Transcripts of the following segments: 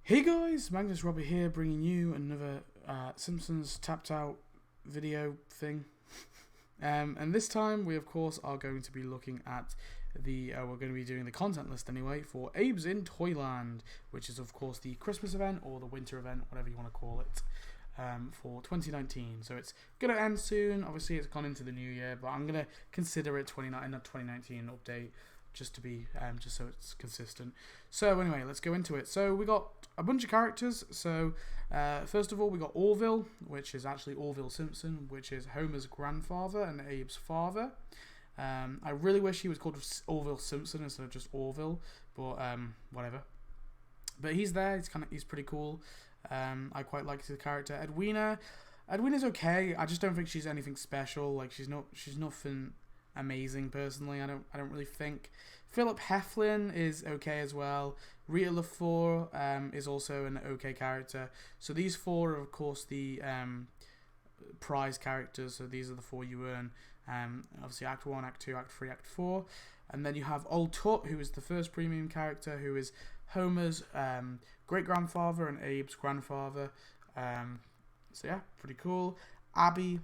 Hey guys, Magnus Robert here, bringing you another Simpsons tapped out video thing. And this time we of course are going to be looking at we're going to be doing the content list anyway for Abe's in Toyland, which is of course the Christmas event or the winter event, whatever you want to call it, for 2019. So it's going to end soon. Obviously it's gone into the new year, but I'm going to consider it 2019 update just to be just so it's consistent. So anyway, let's go into it. So we got a bunch of characters. So first of all, we got Orville, which is actually Orville Simpson, which is Homer's grandfather and Abe's father. I really wish he was called Orville Simpson instead of just Orville, but whatever. But he's there. He's pretty cool. I quite like his character. Edwina's okay. I just don't think she's anything special. Like she's nothing amazing personally. I don't really think. Philip Heflin is okay as well. Rita LaFleur is also an okay character. So these four are of course the prize characters. So these are the four you earn. Obviously Act 1, Act 2, Act 3, Act 4. And then you have Old Tut, who is the first premium character, who is Homer's great-grandfather and Abe's grandfather. So yeah, pretty cool. Abby,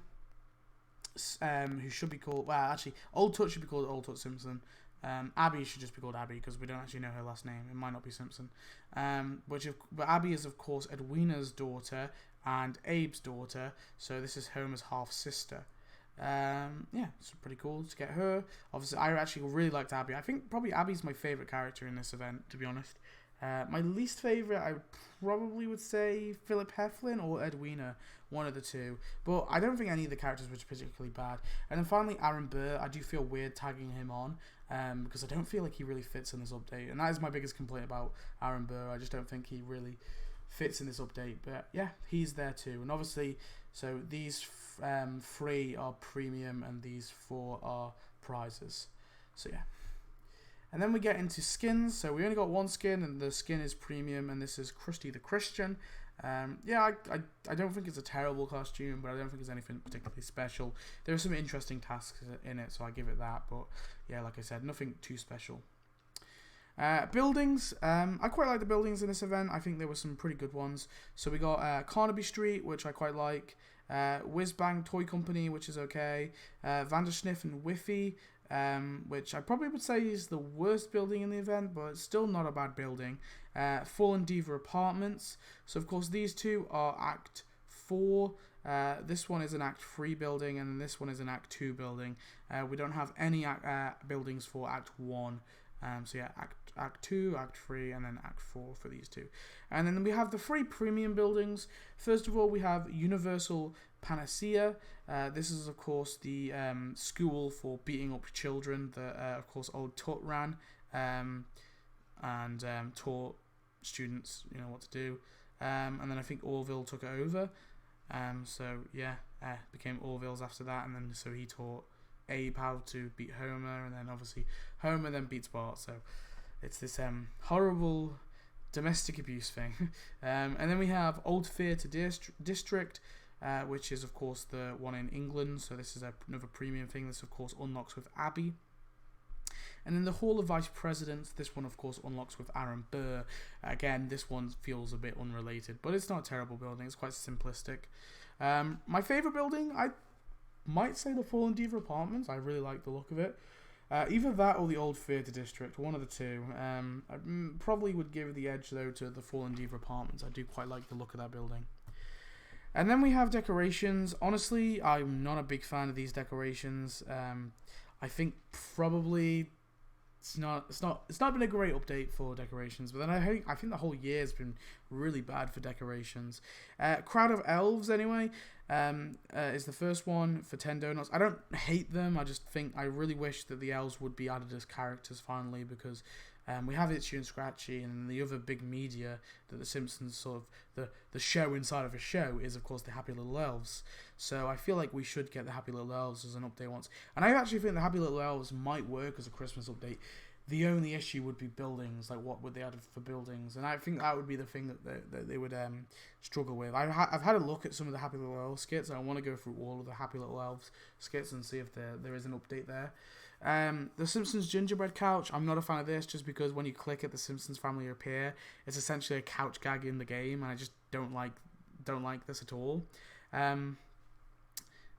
who should be called, well actually Old Tut should be called Old Tut Simpson. Abby should just be called Abby because we don't actually know her last name. It might not be Simpson. But Abby is of course Edwina's daughter and Abe's daughter, so this is Homer's half sister. Yeah, it's pretty cool to get her. Obviously I actually really liked Abby. I think probably Abby's my favourite character in this event, to be honest. My least favourite, I probably would say Philip Heflin or Edwina, one of the two. But I don't think any of the characters were particularly bad. And then finally, Aaron Burr, I do feel weird tagging him on because I don't feel like he really fits in this update. And that is my biggest complaint about Aaron Burr. I just don't think he really fits in this update. But yeah, he's there too. And obviously, so these three are premium and these four are prizes. So yeah. And then we get into skins. So we only got one skin, and the skin is premium, and this is Krusty the Christian. Yeah, I don't think it's a terrible costume, but I don't think it's anything particularly special. There are some interesting tasks in it, so I give it that. But yeah, like I said, nothing too special. Buildings. I quite like the buildings in this event. I think there were some pretty good ones. So we got Carnaby Street, which I quite like. Whiz Bang Toy Company, which is okay. Vandersniff and Whiffy, which I probably would say is the worst building in the event, but it's still not a bad building. Fallen Diva Apartments. So of course these two are Act 4. This one is an Act 3 building, and this one is an Act 2 building. We don't have any buildings for Act 1. So yeah, Act 2, Act 3, and then Act 4 for these two. And then we have the 3 premium buildings. First of all, we have Universal Panacea. This is, of course, the school for beating up children that, of course, Old Tut ran and taught students, what to do. And then I think Orville took it over. So, yeah, became Orville's after that. And then so he taught Abe how to beat Homer, and then obviously Homer then beats Bart. So it's this horrible domestic abuse thing. And then we have Old Theatre District, which is of course the one in England. So this is another premium thing. This of course unlocks with Abby. And then the Hall of Vice Presidents, this one of course unlocks with Aaron Burr. Again, this one feels a bit unrelated, but it's not a terrible building. It's quite simplistic. My favourite building, I might say the Fallen Diva Apartments. I really like the look of it. Either that or the Old Theatre District, one of the two. I probably would give the edge though to the Fallen Diva Apartments. I do quite like the look of that building. And then we have decorations. Honestly, I'm not a big fan of these decorations. I think probably it's not been a great update for decorations, but then I think the whole year has been really bad for decorations. Crowd of Elves anyway is the first one for 10 donuts. I don't hate them. I just think I really wish that the elves would be added as characters finally, because we have Itchy and Scratchy, and the other big media that the Simpsons sort of the show inside of a show is of course the Happy Little Elves. So I feel like we should get the Happy Little Elves as an update once. And I actually think the Happy Little Elves might work as a Christmas update. The only issue would be buildings. Like, what would they add for buildings? And I think that would be the thing that they would struggle with. I've had a look at some of the Happy Little Elves skits, and I want to go through all of the Happy Little Elves skits and see if there is an update there. The Simpsons gingerbread couch, I'm not a fan of this just because when you click it, the Simpsons family appear. It's essentially a couch gag in the game, and I just don't like this at all.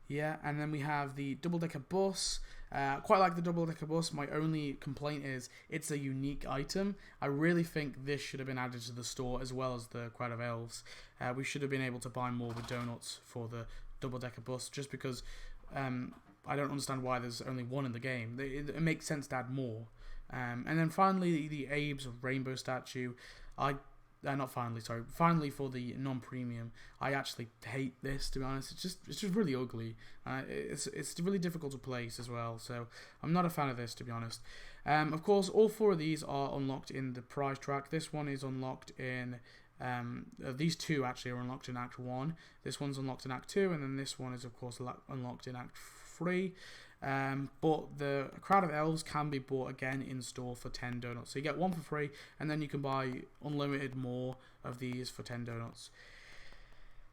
Yeah, and then we have the double-decker bus. Quite like the double-decker bus. My only complaint is it's a unique item. I really think this should have been added to the store as well as the Crowd of Elves. We should have been able to buy more with donuts for the double-decker bus, just because I don't understand why there's only one in the game. It makes sense to add more. And then finally, the Abe's rainbow statue. Finally for the non-premium, I actually hate this, to be honest. It's just really ugly. It's really difficult to place as well, so I'm not a fan of this, to be honest. Of course, all 4 of these are unlocked in the prize track. This one is unlocked in these 2 actually are unlocked in Act 1. This one's unlocked in Act 2, and then this one is of course unlocked in Act 3. But the Crowd of Elves can be bought again in store for 10 donuts. So you get 1 for free, and then you can buy unlimited more of these for 10 donuts.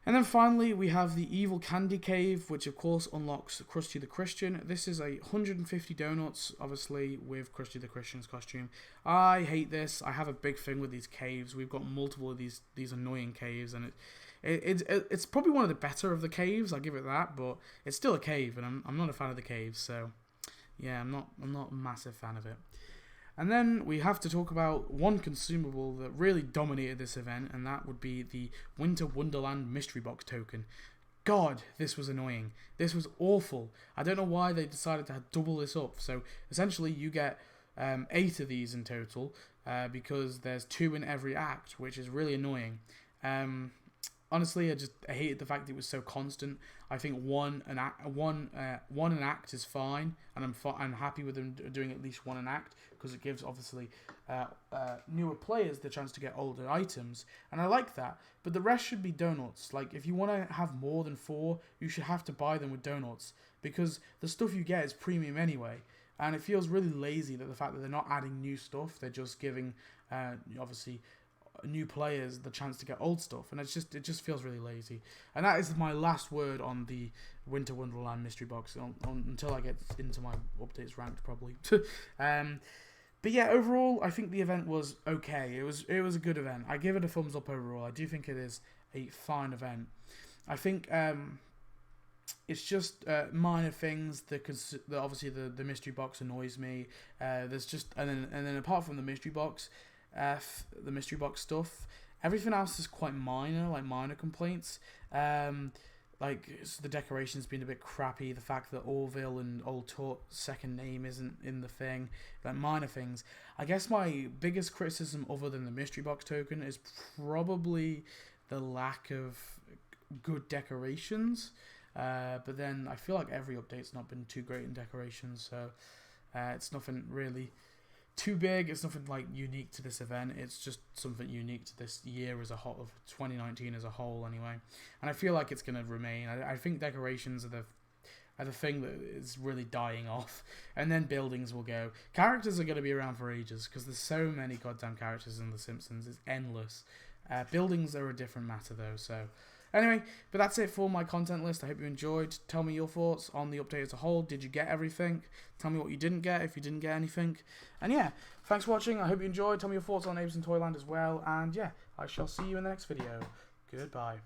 And then finally, we have the Evil Candy Cave, which of course unlocks Krusty the Christian. This is 150 donuts, obviously, with Krusty the Christian's costume. I hate this. I have a big thing with these caves. We've got multiple of these annoying caves, and it's probably one of the better of the caves. I'll give it that, but it's still a cave, and I'm not a fan of the caves. So yeah, I'm not a massive fan of it. And then we have to talk about one consumable that really dominated this event, and that would be the Winter Wonderland Mystery Box token. God, this was annoying. This was awful. I don't know why they decided to double this up. So essentially you get 8 of these in total, because there's 2 in every act, which is really annoying. Honestly, I hated the fact that it was so constant. I think one an act is fine, and I'm happy with them doing at least one an act, because it gives obviously newer players the chance to get older items, and I like that. But the rest should be donuts. Like, if you want to have more than 4, you should have to buy them with donuts, because the stuff you get is premium anyway. And it feels really lazy that the fact that they're not adding new stuff, they're just giving obviously new players the chance to get old stuff, and it just feels really lazy. And that is my last word on the Winter Wonderland mystery box until I get into my updates ranked, probably. But yeah, overall I think the event was okay. It was a good event. I give it a thumbs up overall. I do think it is a fine event. I think it's just minor things. Obviously the mystery box annoys me. There's just and then apart from the mystery box stuff, everything else is quite minor, like minor complaints. Like the decorations being a bit crappy, the fact that Orville and Old Tort's second name isn't in the thing, like minor things. I guess my biggest criticism, other than the mystery box token, is probably the lack of good decorations. But then I feel like every update's not been too great in decorations, so it's nothing really too big. It's nothing like unique to this event. It's just something unique to this year as a whole, of 2019 as a whole anyway. And I feel like it's going to remain. I think decorations are the thing that is really dying off, and then buildings will go. Characters are going to be around for ages because there's so many goddamn characters in The Simpsons. It's endless. Buildings are a different matter though. So anyway, but that's it for my content list. I hope you enjoyed. Tell me your thoughts on the update as a whole. Did you get everything? Tell me what you didn't get, if you didn't get anything. And yeah, thanks for watching. I hope you enjoyed. Tell me your thoughts on Apes and Toyland as well. And yeah, I shall see you in the next video. Goodbye.